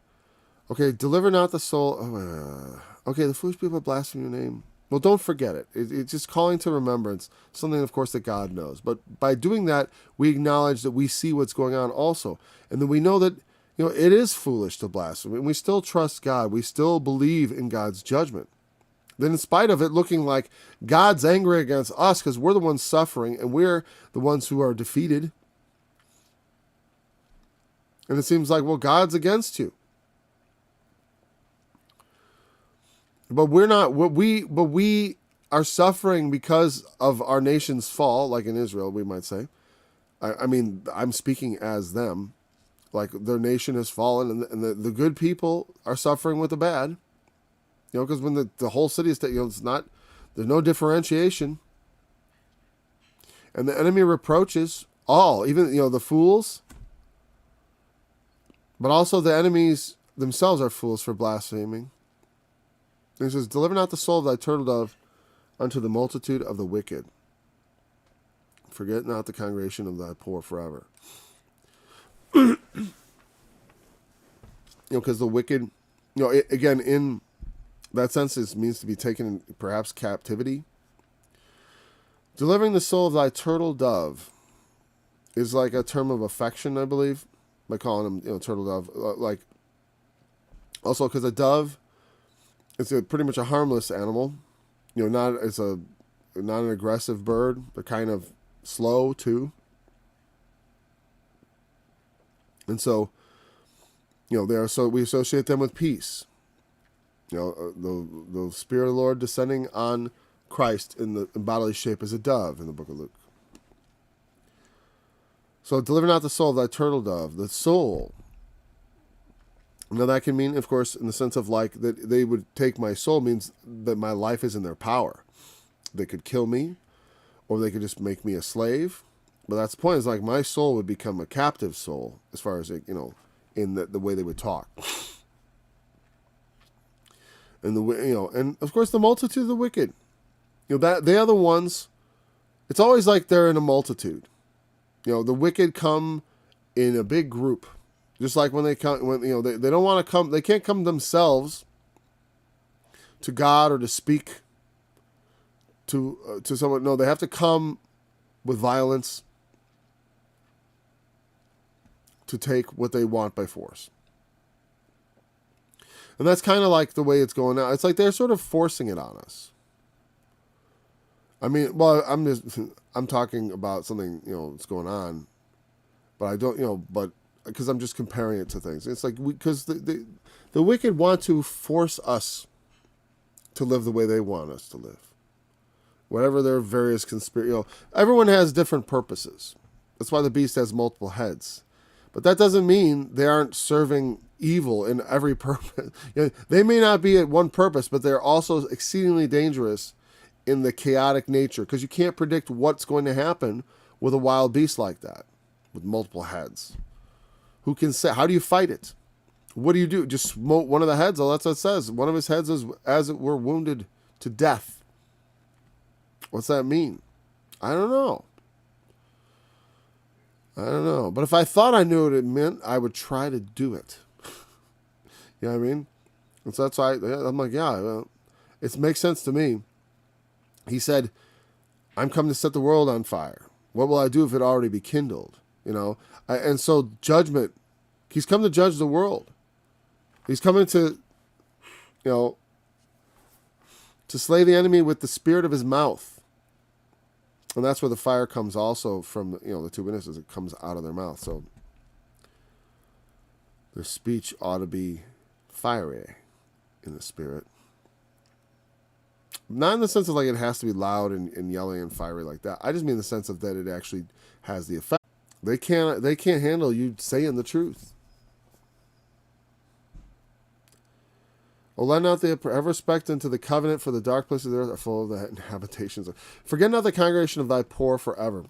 Okay, deliver not the soul. Okay, the foolish people blaspheme your name. Well, don't forget it. It's just calling to remembrance, something, of course, that God knows. But by doing that, we acknowledge that we see what's going on also. And then we know that, you know, it is foolish to blaspheme. And we still trust God. We still believe in God's judgment. Then in spite of it looking like God's angry against us because we're the ones suffering and we're the ones who are defeated. And it seems like, well, God's against you. But we're not, but we are suffering because of our nation's fall, like in Israel, we might say. I mean, I'm speaking as them. Like their nation has fallen and the good people are suffering with the bad. You know, because when the whole city is, you know, it's not, there's no differentiation. And the enemy reproaches all, even, you know, the fools. But also the enemies themselves are fools for blaspheming. And he says, deliver not the soul of thy turtle dove unto the multitude of the wicked. Forget not the congregation of thy poor forever. You know, because the wicked, you know, again, in that sense, it means to be taken in perhaps captivity. Delivering the soul of thy turtle dove is like a term of affection, I believe, by calling him, you know, turtle dove. Like, also because a dove, it's pretty much a harmless animal. You know, not an aggressive bird. They're kind of slow too. And so, you know, so we associate them with peace. You know, the Spirit of the Lord descending on Christ in bodily shape as a dove in the book of Luke. So deliver not the soul of thy turtle dove, the soul. Now that can mean, of course, in the sense of like that they would take my soul means that my life is in their power. They could kill me, or they could just make me a slave. But that's the point, is like my soul would become a captive soul as far as, you know, in the way they would talk. And you know, and of course the multitude of the wicked, you know, that they are the ones. It's always like they're in a multitude. You know, the wicked come in a big group, just like when they come, when, you know, they don't want to come, they can't come themselves to God or to speak to someone. No, they have to come with violence to take what they want by force. And that's kind of like the way it's going now. It's like they're sort of forcing it on us. I mean, well, I'm talking about something, that's going on, but I don't, but because I'm just comparing it to things. It's like because the wicked want to force us to live the way they want us to live. Whatever their various conspiracy, everyone has different purposes. That's why the beast has multiple heads. But that doesn't mean they aren't serving evil in every purpose. They may not be at one purpose, but they're also exceedingly dangerous in the chaotic nature, because you can't predict what's going to happen with a wild beast like that, with multiple heads. Who can say? How do you fight it? What do you do? Just smote one of the heads? Oh, that's what it says. One of his heads is as it were wounded to death. What's that mean? I don't know. But if I thought I knew what it meant, I would try to do it. You know what I mean? And so that's why I'm like, yeah, well, it makes sense to me. He said, I'm come to set the world on fire. What will I do if it already be kindled? And so judgment, he's come to judge the world. He's coming to, to slay the enemy with the spirit of his mouth. And that's where the fire comes also from, the two witnesses. It comes out of their mouth. So their speech ought to be fiery in the spirit. Not in the sense of like it has to be loud and yelling and fiery like that. I just mean in the sense of that it actually has the effect. They can't handle you saying the truth. O let not the ever respect unto the covenant, for the dark places of the earth are full of the habitations. Forget not the congregation of thy poor forever.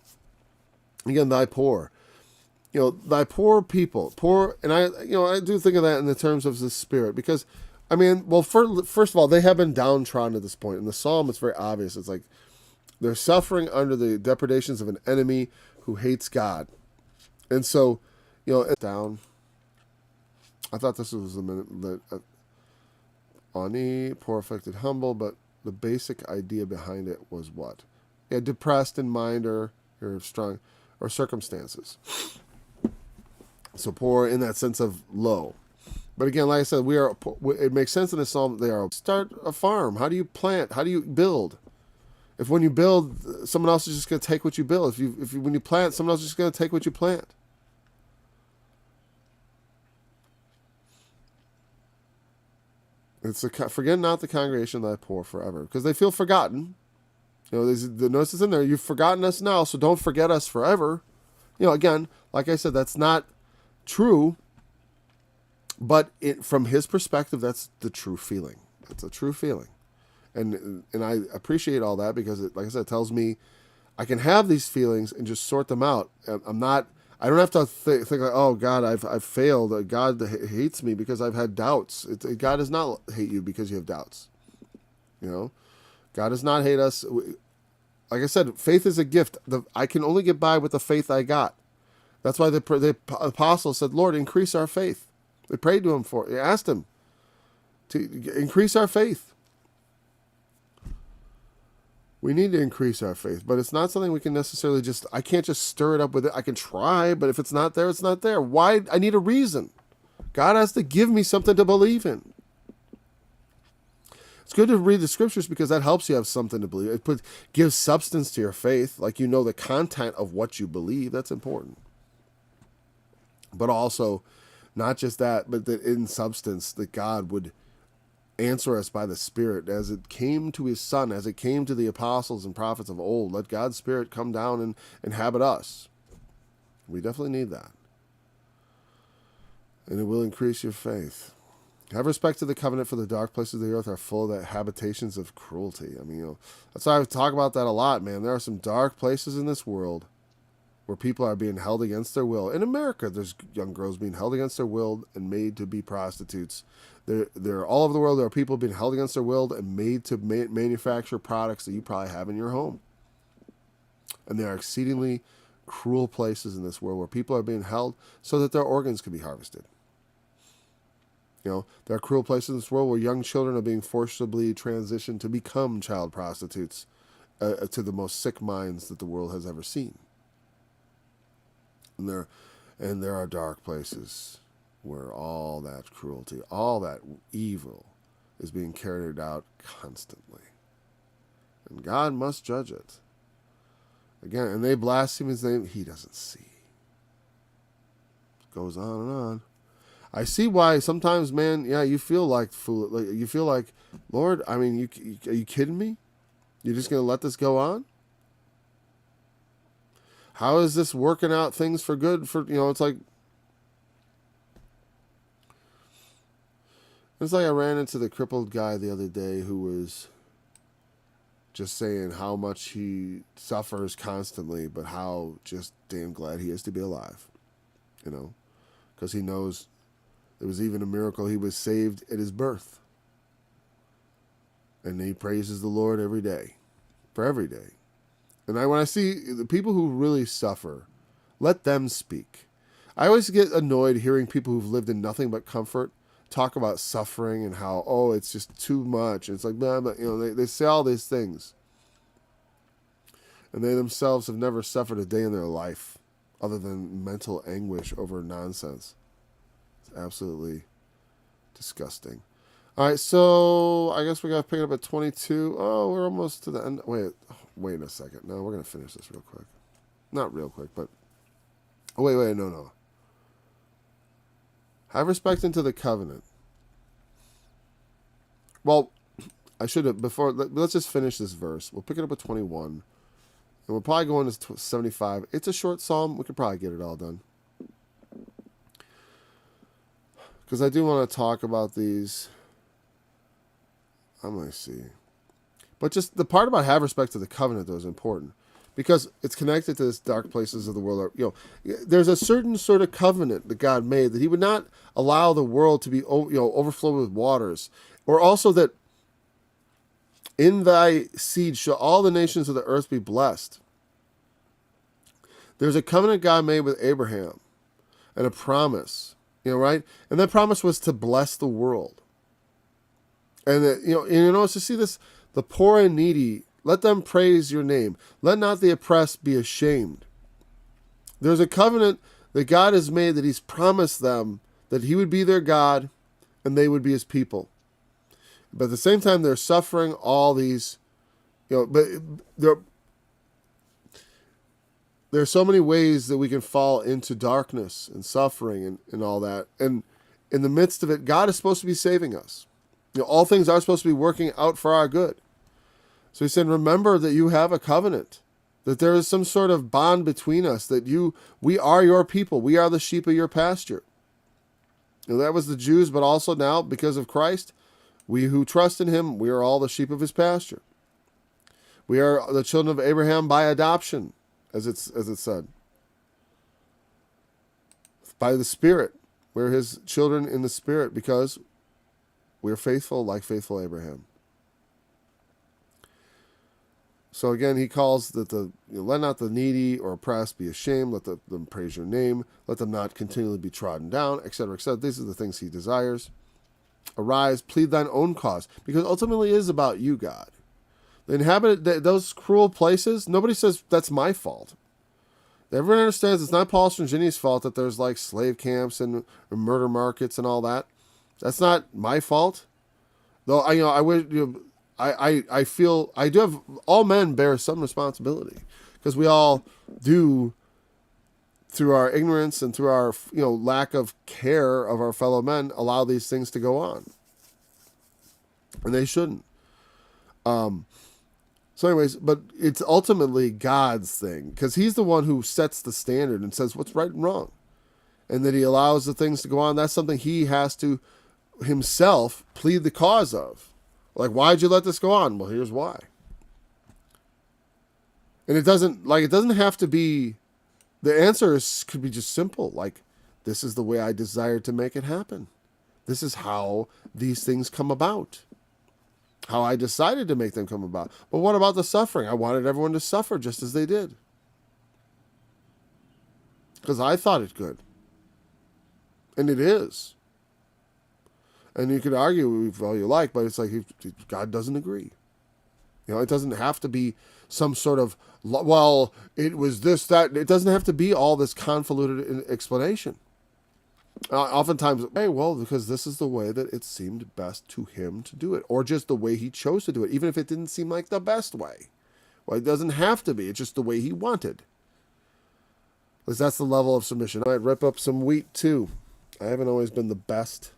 Again, thy poor. Thy poor people. Poor, and I do think of that in the terms of the spirit, because first of all, they have been downtrodden at this point. In the psalm, it's very obvious. It's like they're suffering under the depredations of an enemy who hates God. And so, it's down. I thought this was the minute that ani, poor, afflicted, humble, but the basic idea behind it was what? Yeah, depressed in mind or strong, or circumstances. So poor in that sense of low. But again, like I said, it makes sense in the psalm. Start a farm. How do you plant? How do you build? If when you build, someone else is just going to take what you build. If when you plant, someone else is just going to take what you plant. It's forget not the congregation thy poor forever, because they feel forgotten. There's the notice is in there. You've forgotten us now, so don't forget us forever. Again, like I said, that's not true. But from his perspective, that's the true feeling. It's a true feeling. And I appreciate all that, because like I said, it tells me I can have these feelings and just sort them out. I don't have to think like, oh God, I've failed. God hates me because I've had doubts. God does not hate you because you have doubts. God does not hate us. Like I said, faith is a gift. I can only get by with the faith I got. That's why the apostles said, Lord, increase our faith. They prayed to him they asked him to increase our faith. We need to increase our faith, but it's not something we can necessarily I can't just stir it up with it. I can try, but if it's not there, it's not there. Why? I need a reason. God has to give me something to believe in. It's good to read the scriptures because that helps you have something to believe. It gives substance to your faith, like the content of what you believe. That's important. But also, not just that, but that in substance, that God would answer us by the Spirit as it came to his Son, as it came to the apostles and prophets of old. Let God's Spirit come down and inhabit us. We definitely need that. And it will increase your faith. Have respect to the covenant, for the dark places of the earth are full of the habitations of cruelty. That's why I talk about that a lot, man. There are some dark places in this world where people are being held against their will. In America, there's young girls being held against their will and made to be prostitutes. There all over the world, there are people being held against their will and made to manufacture products that you probably have in your home. And there are exceedingly cruel places in this world where people are being held so that their organs can be harvested. There are cruel places in this world where young children are being forcibly transitioned to become child prostitutes to the most sick minds that the world has ever seen. And there are dark places where all that cruelty, all that evil is being carried out constantly. And God must judge it. Again, and they blaspheme his name, he doesn't see. It goes on and on. I see why sometimes, man, yeah, you feel like fool. Like, you feel like, Lord, I mean, are you kidding me? You're just going to let this go on? How is this working out things for good? It's like I ran into the crippled guy the other day who was just saying how much he suffers constantly, but how just damn glad he is to be alive. Because he knows it was even a miracle he was saved at his birth. And he praises the Lord every day, for every day. And when I see the people who really suffer, let them speak. I always get annoyed hearing people who've lived in nothing but comfort talk about suffering and how, it's just too much. And it's like, blah, blah, they say all these things. And they themselves have never suffered a day in their life other than mental anguish over nonsense. It's absolutely disgusting. All right, so I guess we got to pick it up at 22. Oh, we're almost to the end. Wait a second. No, we're going to finish this real quick. Not real quick, but... Oh, wait, no. Have respect unto the covenant. Well, I should have... Let's just finish this verse. We'll pick it up at 21. And we'll probably go into 75. It's a short psalm. We could probably get it all done. Because I do want to talk about these... I'm going to see. But just the part about have respect to the covenant, though, is important. Because it's connected to this dark places of the world. There's a certain sort of covenant that God made, that he would not allow the world to be overflowed with waters. Or also that in thy seed shall all the nations of the earth be blessed. There's a covenant God made with Abraham. And a promise. Right? And that promise was to bless the world. And it's to see this, the poor and needy, let them praise your name. Let not the oppressed be ashamed. There's a covenant that God has made, that he's promised them that he would be their God and they would be his people. But at the same time, they're suffering all these, but there's so many ways that we can fall into darkness and suffering and all that. And in the midst of it, God is supposed to be saving us. All things are supposed to be working out for our good. So he said, remember that you have a covenant, that there is some sort of bond between us, that we are your people. We are the sheep of your pasture. That was the Jews, but also now, because of Christ, we who trust in him, we are all the sheep of his pasture. We are the children of Abraham by adoption, as it said. By the Spirit. We're his children in the Spirit because we're faithful like faithful Abraham. So again, he calls that let not the needy or oppressed be ashamed. Let them praise your name. Let them not continually be trodden down, etc., etc. These are the things he desires. Arise, plead thine own cause, because ultimately it is about you, God. The inhabited those cruel places. Nobody says that's my fault. Everyone understands it's not Paul Strangini's fault that there's like slave camps and murder markets and all that. That's not my fault. Though I wish I feel I do have, all men bear some responsibility, because we all do, through our ignorance and through our lack of care of our fellow men, allow these things to go on, and they shouldn't. So anyways, but it's ultimately God's thing, because he's the one who sets the standard and says what's right and wrong, and that he allows the things to go on. That's something he has to himself plead the cause of. Like, why'd you let this go on? Well, here's why. And it doesn't have to be, the answer could be just simple. Like, this is the way I desired to make it happen. This is how these things come about. How I decided to make them come about. But what about the suffering? I wanted everyone to suffer just as they did. Because I thought it could. And it is. And you could argue with all you like, but it's like God doesn't agree. It doesn't have to be some sort of, well, it was this, that. It doesn't have to be all this convoluted explanation. Oftentimes, hey, well, because this is the way that it seemed best to him to do it, or just the way he chose to do it, even if it didn't seem like the best way. Well, it doesn't have to be. It's just the way he wanted. Because that's the level of submission. I might rip up some wheat, too. I haven't always been the best.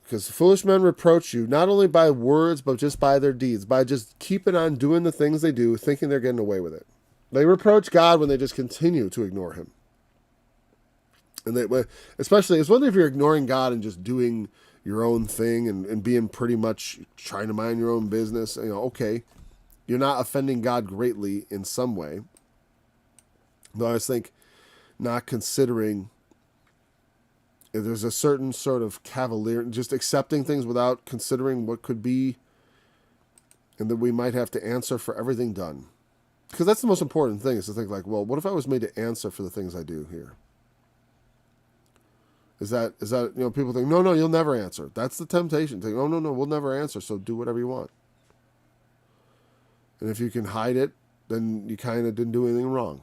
Because foolish men reproach you, not only by words, but just by their deeds, by just keeping on doing the things they do, thinking they're getting away with it. They reproach God when they just continue to ignore him. And they, especially, it's one thing if you're ignoring God and just doing your own thing and being pretty much trying to mind your own business. Okay, you're not offending God greatly in some way. Though I just think not considering, there's a certain sort of cavalier, just accepting things without considering what could be, and that we might have to answer for everything done. Because that's the most important thing, is to think like, well, what if I was made to answer for the things I do here? Is that people think, no, you'll never answer. That's the temptation. Think, oh, no, we'll never answer, so do whatever you want. And if you can hide it, then you kind of didn't do anything wrong.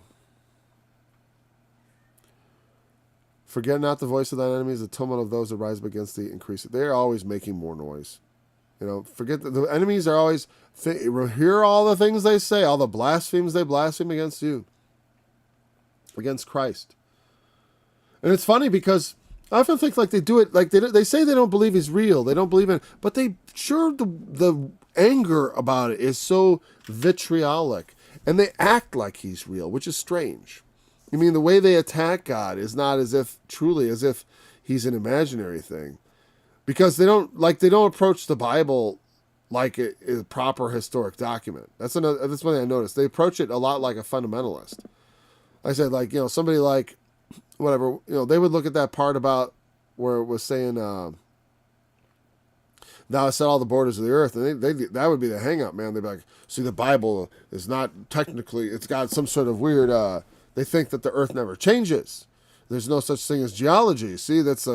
Forget not the voice of thine enemies, the tumult of those that rise up against thee, increase it. They're always making more noise. Forget that the enemies are always, hear all the things they say, all the blasphemies they blaspheme against you, against Christ. And it's funny because I often think like they do it, like they say they don't believe he's real, they don't believe in, but they sure, the anger about it is so vitriolic, and they act like he's real, which is strange. I mean, the way they attack God is not as if he's an imaginary thing. Because they don't approach the Bible like a proper historic document. That's one thing I noticed. They approach it a lot like a fundamentalist. I said, somebody like, whatever, they would look at that part about where it was saying, thou hast set all the borders of the earth, and that would be the hang up, man. They'd be like, see, the Bible is not technically, it's got some sort of weird, they think that the earth never changes. There's no such thing as geology. See, that's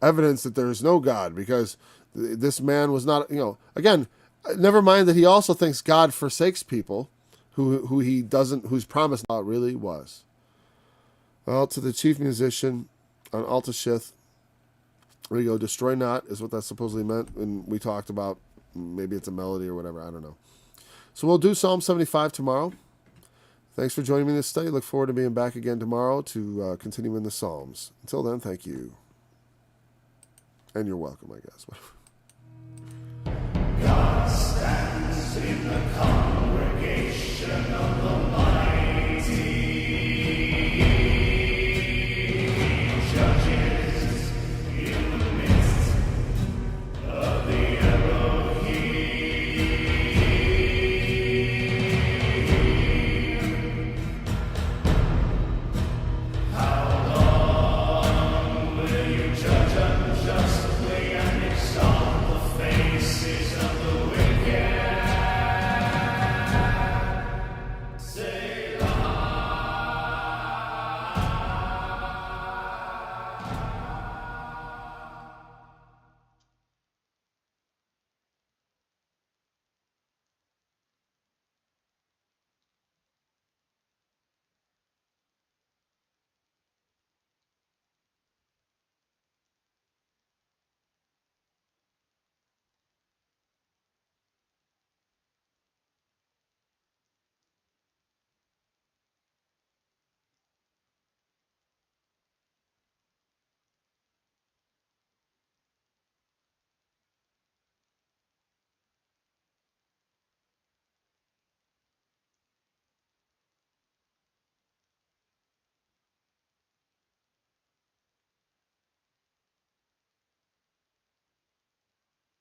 evidence that there is no God, because this man was not, again, never mind that he also thinks God forsakes people who he doesn't, whose promise not really was. Well, to the chief musician on Altashith, there you go, destroy not is what that supposedly meant. And we talked about, maybe it's a melody or whatever, I don't know. So we'll do Psalm 75 tomorrow. Thanks for joining me in this study. Look forward to being back again tomorrow to continue in the Psalms. Until then, thank you. And you're welcome, I guess. God stands in the